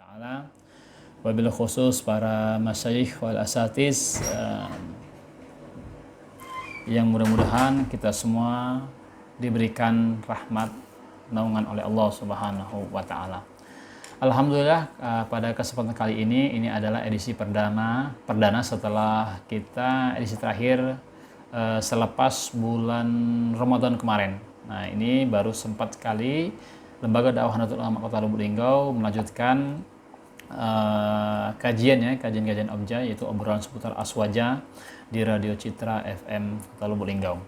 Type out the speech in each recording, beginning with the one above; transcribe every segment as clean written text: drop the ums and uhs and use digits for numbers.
Ta'ala, wabil khusus para masyayikh wal asatiz yang mudah-mudahan kita semua diberikan rahmat naungan oleh Allah Subhanahu wa Ta'ala. Alhamdulillah, pada kesempatan kali ini adalah edisi perdana setelah kita edisi terakhir selepas bulan Ramadan kemarin. Nah, ini baru sempat sekali Lembaga Dakwah Nahdlatul Ulama Kota Lubuk Linggau melanjutkan kajian Obja, yaitu obrolan seputar Aswaja di Radio Citra FM Kota Lubuk Linggau.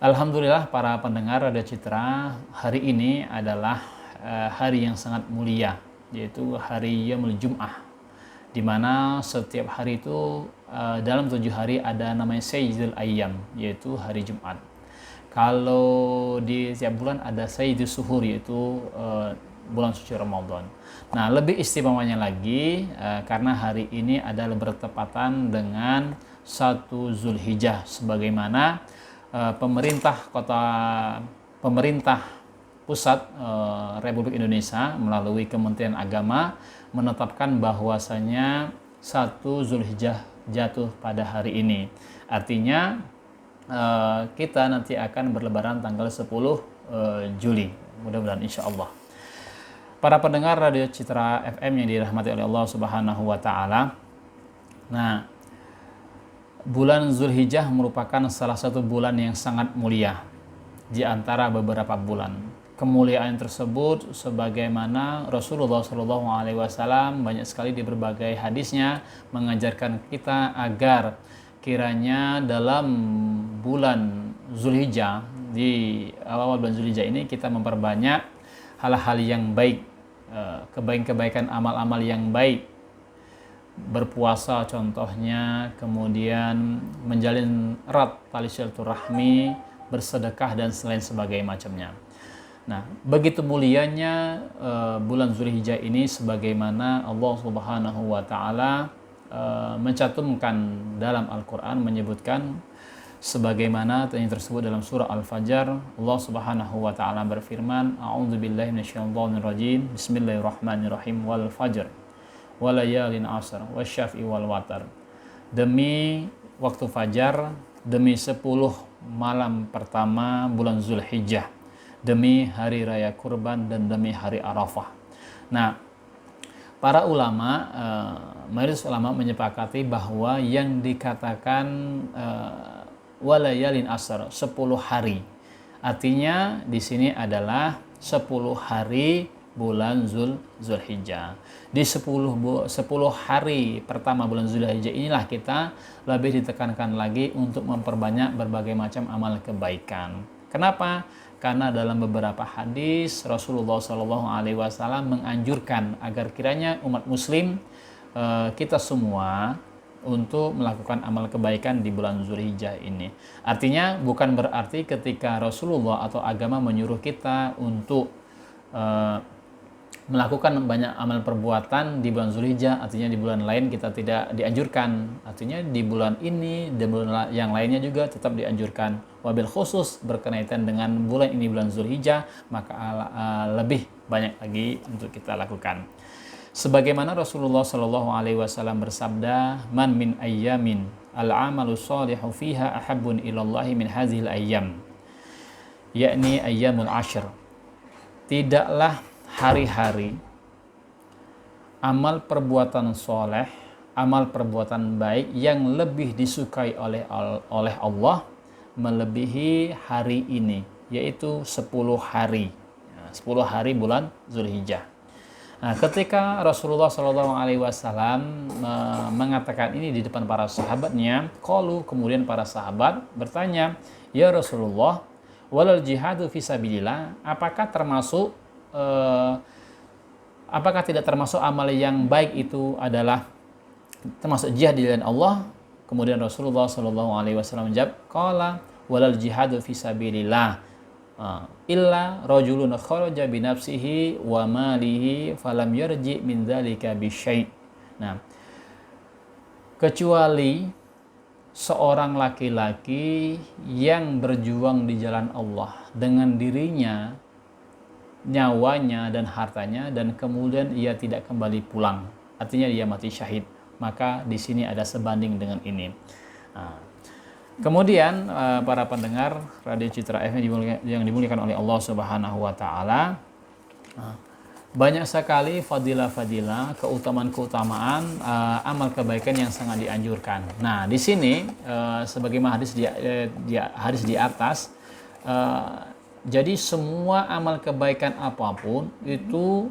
Alhamdulillah para pendengar Radio Citra, hari ini adalah hari yang sangat mulia, yaitu hari Yaumul Jum'ah, di mana setiap hari itu dalam 7 hari ada namanya Sayyidul Ayyam, yaitu hari Jumat. Kalau di setiap bulan ada Sayyidul Suhur, yaitu bulan suci Ramadan. Nah, lebih istimewanya lagi karena hari ini adalah bertepatan dengan 1 Zulhijjah, sebagaimana pemerintah pusat Republik Indonesia melalui Kementerian Agama menetapkan bahwasanya 1 Zulhijjah jatuh pada hari ini. Artinya kita nanti akan berlebaran tanggal 10 Juli, mudah-mudahan insya Allah. Para pendengar Radio Citra FM yang dirahmati oleh Allah Subhanahu wa Ta'ala. Nah, bulan Zulhijjah merupakan salah satu bulan yang sangat mulia di antara beberapa bulan. Kemuliaan tersebut sebagaimana Rasulullah SAW banyak sekali di berbagai hadisnya mengajarkan kita agar kiranya dalam bulan Zulhijjah, di awal bulan Zulhijjah ini kita memperbanyak hal-hal yang baik, kebaikan-kebaikan, amal-amal yang baik, berpuasa contohnya, kemudian menjalin erat tali silaturahmi, bersedekah dan selain sebagainya macamnya. Nah, begitu mulianya bulan Zulhijjah ini, sebagaimana Allah Subhanahu wa Ta'ala mencantumkan dalam Al-Quran, menyebutkan sebagaimana yang tersebut dalam surah Al-Fajr. Allah Subhanahu wa Ta'ala berfirman, a'udzubillahi minasyaitonirrajim, bismillahirrahmanirrahim, wal fajr walayalin asr wasyafi'i wal watar. Demi waktu fajar, demi 10 malam pertama bulan Zulhijjah, demi hari raya kurban, dan demi hari Arafah. Nah, para ulama, mayoritas ulama menyepakati bahwa yang dikatakan walayalin asr, 10 hari, artinya di sini adalah 10 hari bulan Zulhijjah. Di 10 hari pertama bulan Zulhijjah inilah kita lebih ditekankan lagi untuk memperbanyak berbagai macam amal kebaikan. Kenapa? Karena dalam beberapa hadis Rasulullah SAW menganjurkan agar kiranya umat muslim, kita semua, untuk melakukan amal kebaikan di bulan Zulhijjah ini. Artinya bukan berarti ketika Rasulullah atau agama menyuruh kita untuk melakukan banyak amal perbuatan di bulan Zulhijjah, artinya di bulan lain kita tidak dianjurkan. Artinya di bulan ini, di bulan yang lainnya juga tetap dianjurkan. Wabil khusus berkenaan dengan bulan ini, bulan Zulhijjah, maka lebih banyak lagi untuk kita lakukan. Sebagaimana Rasulullah SAW bersabda, man min ayyamin al-amalu shalihu fiha ahabbun ilallahi min hazihil ayyam, yakni ayyamul ashr. Tidaklah hari-hari amal perbuatan soleh, amal perbuatan baik yang lebih disukai oleh Allah melebihi hari ini, yaitu 10 hari. 10 hari bulan Zulhijjah. Nah, ketika Rasulullah SAW mengatakan ini di depan para sahabatnya, kemudian para sahabat bertanya, ya Rasulullah, walal jihadu fisabilillah, apakah tidak termasuk amal yang baik itu adalah termasuk jihad di jalan Allah? Kemudian Rasulullah SAW menjawab, qala walal jihadu fisabilillah illa rajulun kharaja bi nafsihi wa malihi falam yarji min dzalika bi syai'. Nah, kecuali seorang laki-laki yang berjuang di jalan Allah dengan dirinya nyawanya dan hartanya dan kemudian ia tidak kembali pulang, artinya dia mati syahid, maka di sini ada sebanding dengan ini. Nah, kemudian para pendengar Radio Citra FM yang dimuliakan oleh Allah Subhanahu wa taala, banyak sekali fadilah-fadilah, keutamaan-keutamaan amal kebaikan yang sangat dianjurkan. Nah, di sini sebagaimana hadis di atas, jadi semua amal kebaikan apapun itu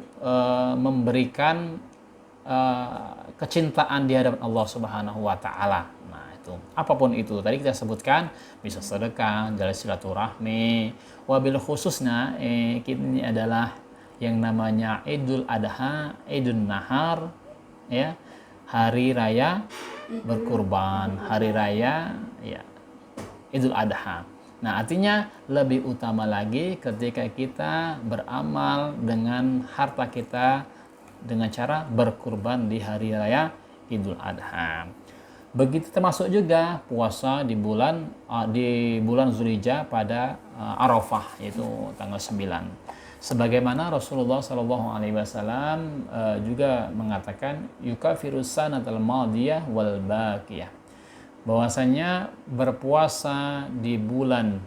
memberikan kecintaan di hadapan Allah Subhanahu wa taala. Nah, itu apapun itu tadi kita sebutkan, bisa sedekah, jalan silaturahmi, wabil khususnya ini adalah yang namanya Idul Adha, Idul Nahar, ya, hari raya berkurban, hari raya ya Idul Adha. Nah, artinya lebih utama lagi ketika kita beramal dengan harta kita dengan cara berkurban di hari raya Idul Adha. Begitu termasuk juga puasa di bulan Zulhijjah pada Arafah, yaitu tanggal 9. Sebagaimana Rasulullah SAW juga mengatakan yukafirus sanatal madiyah wal baqiyah, bahwasanya berpuasa di bulan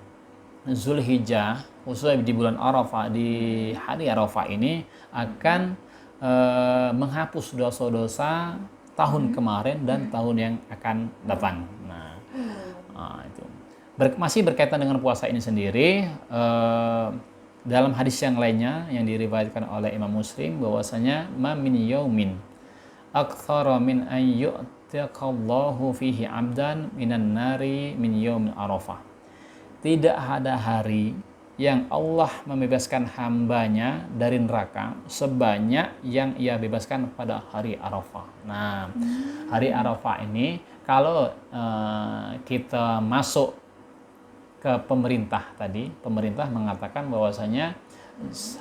Zulhijjah, khususnya di bulan Arafah, di hari Arafah ini akan menghapus dosa-dosa tahun kemarin dan tahun yang akan datang. Nah, itu masih berkaitan dengan puasa ini sendiri. Dalam hadis yang lainnya yang diriwayatkan oleh Imam Muslim, bahwasanya ma min yaumin aktsara min an yu'tiqallahu fihi 'abdan minan nari min yaumil Arafah. Tidak ada hari yang Allah membebaskan hambanya dari neraka sebanyak yang ia bebaskan pada hari Arafah. Nah, hari Arafah ini kalau kita masuk ke pemerintah tadi, pemerintah mengatakan bahwasanya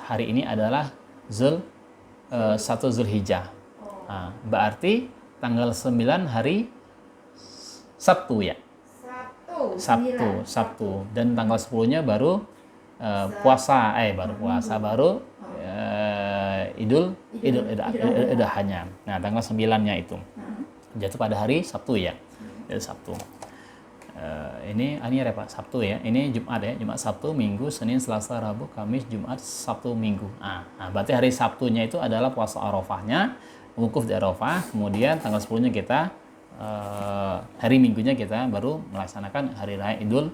hari ini adalah 1 Zulhijjah. Nah, berarti tanggal 9 hari Sabtu ya. Sabtu. Dan tanggal 10-nya baru baru Idul Adha-nya. Nah, tanggal 9-nya itu jatuh pada hari Sabtu ya. Jadi Sabtu. Ini apa? Sabtu ya. Ini Jumat ya. Jumat, Sabtu, Minggu, Senin, Selasa, Rabu, Kamis, Jumat, Sabtu, Minggu. Nah, berarti hari Sabtunya itu adalah puasa Arafahnya, wukuf di Arafah. Kemudian tanggal 10-nya kita hari Minggunya kita baru melaksanakan hari raya Idul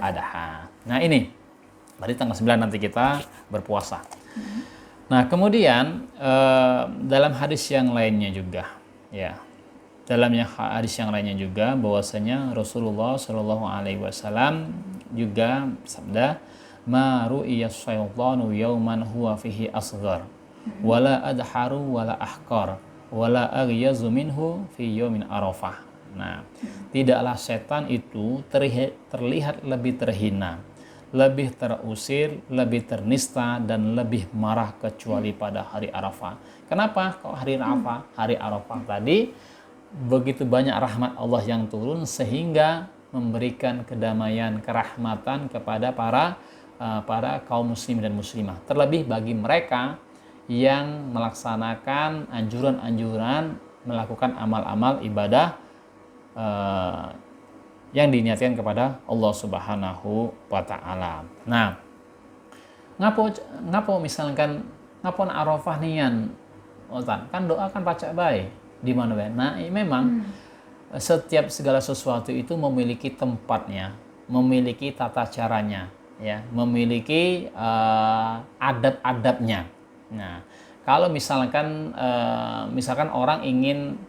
Adha. Nah, ini berarti tanggal 9 nanti kita berpuasa. Nah, kemudian dalam hadis yang lainnya juga ya. Dalam hadis yang lainnya juga bahwasanya Rasulullah Shallallahu alaihi wasallam juga sabda, "Ma ru'iya syaitanu yauman huwa fihi asghar, wala adharu wala ahqar, wala aghyazu minhu fi yaumin Arafah." Nah, tidaklah setan itu terlihat lebih terhina, lebih terusir, lebih ternista dan lebih marah kecuali pada hari Arafah. Kenapa kok hari Arafah? Hari Arafah tadi begitu banyak rahmat Allah yang turun sehingga memberikan kedamaian, kerahmatan kepada para kaum muslim dan muslimah. Terlebih bagi mereka yang melaksanakan anjuran-anjuran, melakukan amal-amal ibadah yang diniatkan kepada Allah Subhanahu wa taala. Nah, ngapo misalkan ngapon Arafah nian, kan doa kan pacak baik di mana baik. Nah, memang setiap segala sesuatu itu memiliki tempatnya, memiliki tata caranya, ya, memiliki adab-adabnya. Nah, kalau misalkan orang ingin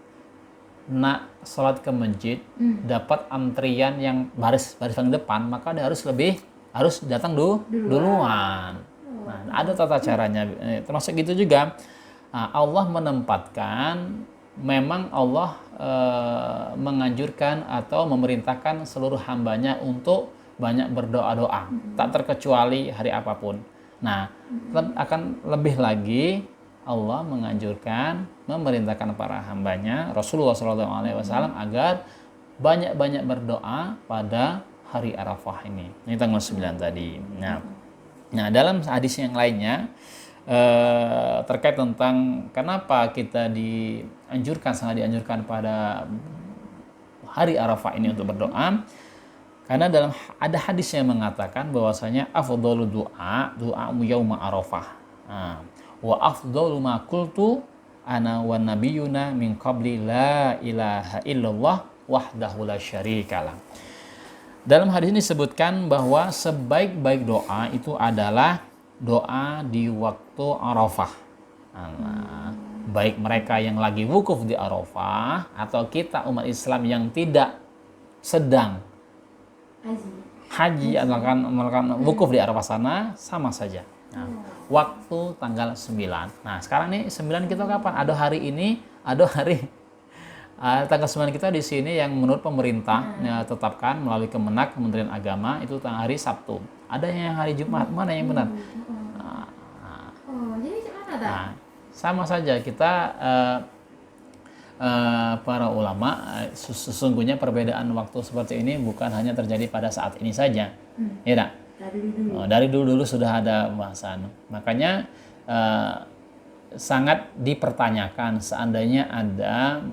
nak sholat ke masjid, dapat antrian yang baris paling depan, maka dia harus datang duluan. Nah, ada tata caranya. Termasuk gitu juga Allah menempatkan, memang Allah menganjurkan atau memerintahkan seluruh hambanya untuk banyak berdoa-doa, tak terkecuali hari apapun. Nah, akan lebih lagi Allah menganjurkan, memerintahkan para hambanya Rasulullah SAW agar banyak-banyak berdoa pada hari Arafah ini. Ini tanggal 9 tadi. Nah, dalam hadis yang lainnya terkait tentang kenapa kita sangat dianjurkan pada hari Arafah ini untuk berdoa. Karena ada hadis yang mengatakan bahwasanya afdhalu doa yauma Arafah. Wa afdhalu ma qultu ana wan nabiyuna min qabli la ilaha illallah wahdahu la syarikalah. Dalam hadis ini disebutkan bahwa sebaik-baik doa itu adalah doa di waktu Arafah. Baik mereka yang lagi wukuf di Arafah atau kita umat Islam yang tidak sedang haji atau melakukan wukuf di Arafah sana, sama saja. Waktu tanggal 9. Nah, sekarang nih 9 kita kapan? Ada hari ini, ada hari tanggal 9 kita di sini yang menurut pemerintah tetapkan melalui Kemenak, Kementerian Agama itu hari Sabtu. Ada yang hari Jumat, mana yang benar? Jadi mana sama saja kita para ulama sesungguhnya perbedaan waktu seperti ini bukan hanya terjadi pada saat ini saja, ya tak? Dari dulu sudah ada bahasan. Makanya sangat dipertanyakan seandainya ada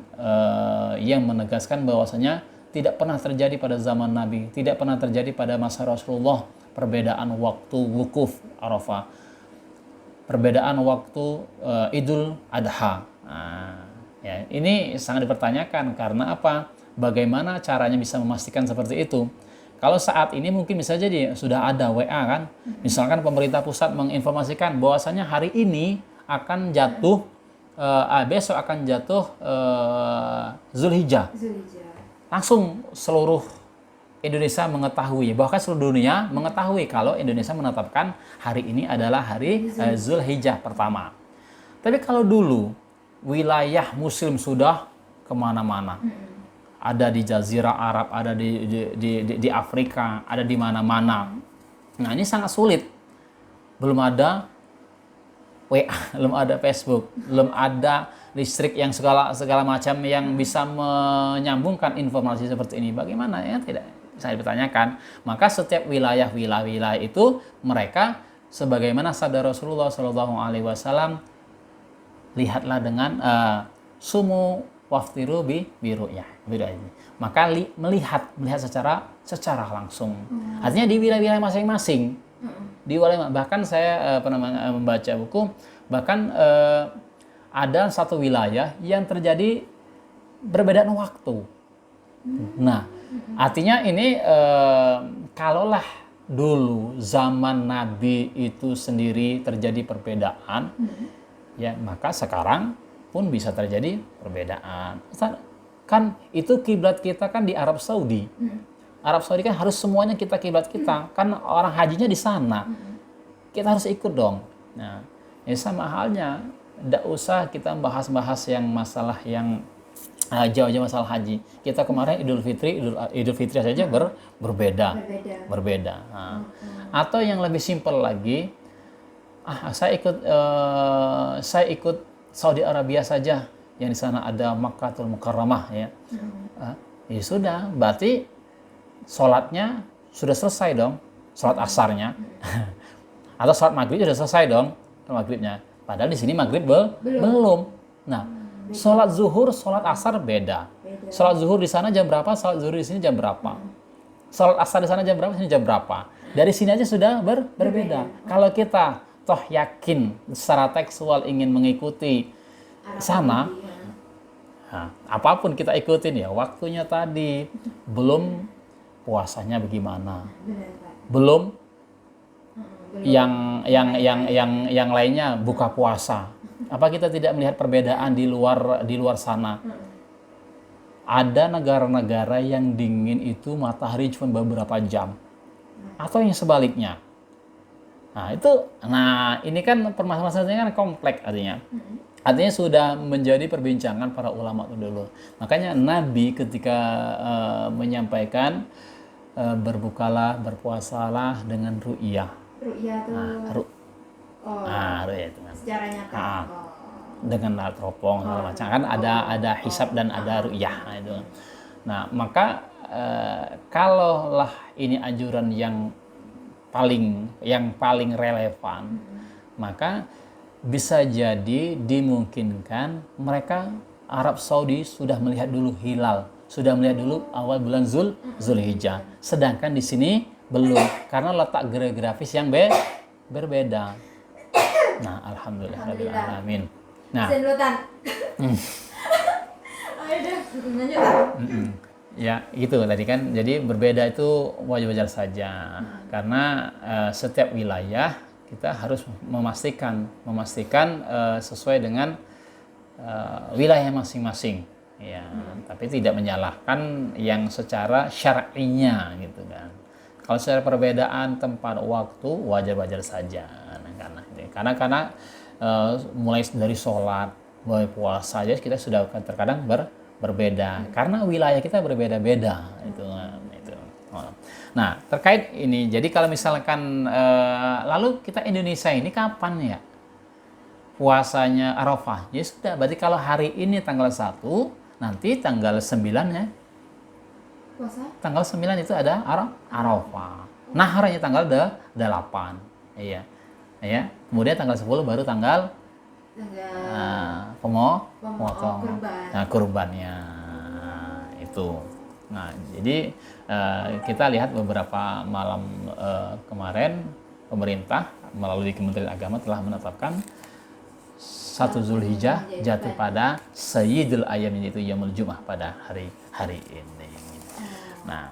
yang menegaskan bahwasanya tidak pernah terjadi pada zaman Nabi, tidak pernah terjadi pada masa Rasulullah perbedaan waktu wukuf Arafah, perbedaan waktu Idul Adha. Ya, ini sangat dipertanyakan karena apa? Bagaimana caranya bisa memastikan seperti itu? Kalau saat ini mungkin bisa jadi sudah ada WA kan, misalkan pemerintah pusat menginformasikan bahwasanya hari ini akan jatuh, besok akan jatuh Zulhijjah. Langsung seluruh Indonesia mengetahui, bahkan seluruh dunia mengetahui kalau Indonesia menetapkan hari ini adalah hari Zulhijjah pertama. Tapi kalau dulu wilayah Muslim sudah kemana-mana, ada di Jazirah Arab, ada di Afrika, ada di mana-mana. Nah ini sangat sulit, belum ada WA, belum ada Facebook, belum ada listrik yang segala macam yang bisa menyambungkan informasi seperti ini. Bagaimana ya? Tidak bisa dipertanyakan. Maka setiap wilayah itu mereka sebagaimana sabda Rasulullah SAW, lihatlah dengan sumu waftiru biru'yah. Maka melihat secara langsung. Artinya di wilayah masing-masing. Di wilayah, bahkan saya pernah membaca buku, bahkan ada satu wilayah yang terjadi perbedaan waktu. Nah, artinya ini kalaulah dulu zaman Nabi itu sendiri terjadi perbedaan, ya maka sekarang pun bisa terjadi perbedaan. Kan itu kiblat kita kan di Arab Saudi. Arab Saudi kan harus semuanya kiblat kita. Kan orang hajinya di sana. Kita harus ikut dong. Nah, ya sama halnya. Tidak usah kita bahas-bahas yang masalah yang jauh-jauh masalah haji. Kita kemarin Idul Fitri saja berbeda. Nah, atau yang lebih simpel lagi, saya ikut Saudi Arabia saja, yang di sana ada Makkahul Mukarramah ya. Ya sudah, berarti sholatnya sudah selesai dong, sholat asarnya. Atau sholat maghrib sudah selesai dong, maghribnya. Padahal di sini maghrib belum. Nah, sholat zuhur, sholat asar beda. Sholat zuhur di sana jam berapa, sholat zuhur di sini jam berapa. Sholat asar di sana jam berapa, sini jam berapa. Dari sini aja sudah berbeda. Kalau kita toh yakin secara tekstual ingin mengikuti sana, nah, apapun kita ikutin ya, waktunya tadi belum puasanya bagaimana, belum yang lainnya buka puasa. Apa kita tidak melihat perbedaan di luar sana? Ada negara-negara yang dingin itu matahari cuma beberapa jam, atau yang sebaliknya. Nah ini kan permasalahannya kan kompleks artinya sudah menjadi perbincangan para ulama dulu. Makanya Nabi ketika menyampaikan berbukalah, berpuasalah dengan ru'yah. Ru'yah itu ru'yah itu kan. Secara nyata. Dengan alat teropong segala macam kan ada hisab dan ada ru'yah. Nah, itu. Nah, maka kalaulah ini anjuran yang paling relevan, maka bisa jadi dimungkinkan mereka Arab Saudi sudah melihat dulu hilal, sudah melihat dulu awal bulan Zulhijjah. Sedangkan di sini belum karena letak geografis yang berbeda. Nah, alhamdulillah. Alamin. Nah, ya itu tadi kan. Jadi berbeda itu wajar-wajar saja. Karena setiap wilayah kita harus memastikan sesuai dengan wilayah masing-masing. Ya, tapi tidak menyalahkan yang secara syar'inya gitu kan. Kalau secara perbedaan tempat waktu wajar-wajar saja. Karena mulai dari sholat, mulai puasa aja kita sudah terkadang berbeda karena wilayah kita berbeda-beda itu. Nah, terkait ini, jadi kalau misalkan lalu kita Indonesia ini kapan ya puasanya Arafah? Ya sudah, berarti kalau hari ini tanggal 1, nanti tanggal 9 ya. Puasa? Tanggal 9 itu ada Arafah. Naharnya tanggal 8. Iya. Ya. Kemudian tanggal 10 baru tanggal pemotong. Nah, kurbannya. Itu. Nah, jadi kita lihat beberapa malam kemarin pemerintah melalui Kementerian Agama telah menetapkan 1 Zulhijjah jatuh pada Sayyidul Ayyam, yaitu Yaumul Jum'ah pada hari ini. Nah,